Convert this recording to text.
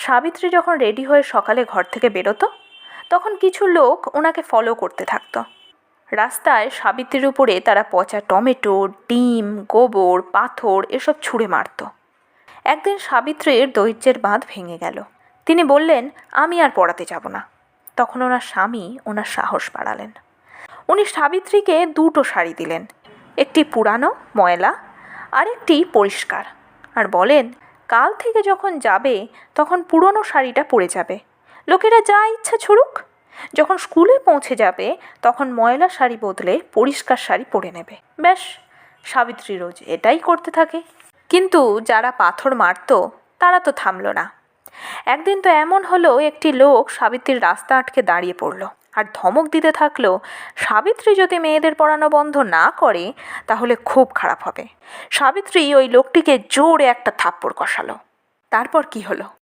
সাবিত্রী যখন রেডি হয়ে সকালে ঘর থেকে বেরোতো তখন কিছু লোক ওনাকে ফলো করতে থাকতো। রাস্তায় সাবিত্রীর উপরে তারা পচা টমেটো, ডিম, গোবর, পাথর এসব ছুঁড়ে মারত। একদিন সাবিত্রীর ধৈর্যের বাঁধ ভেঙে গেল। তিনি বললেন, আমি আর পড়াতে যাব না। তখন ওনার স্বামী ওনার সাহস বাড়ালেন। উনি সাবিত্রীকে 2টো শাড়ি দিলেন, একটি পুরানো ময়লা আর একটি পরিষ্কার, আর বলেন, কাল থেকে যখন যাবে তখন পুরনো শাড়িটা পরে যাবে, লোকেরা যা ইচ্ছা ছুড়ুক। যখন স্কুলে পৌঁছে যাবে তখন ময়লা শাড়ি বদলে পরিষ্কার শাড়ি পরে নেবে। ব্যাস, সাবিত্রী রোজ এটাই করতে থাকে। কিন্তু যারা পাথর মারত তারা তো থামল না। একদিন তো এমন হলো, একটি লোক সাবিত্রীর রাস্তা আটকে দাঁড়িয়ে পড়ল আর ধমক দিতে থাকলো, সাবিত্রী যদি মেয়েদের পড়ানো বন্ধ না করে তাহলে খুব খারাপ হবে। সাবিত্রী ওই লোকটিকে জোরে একটা থাপ্পড় কষালো। তারপর কি হলো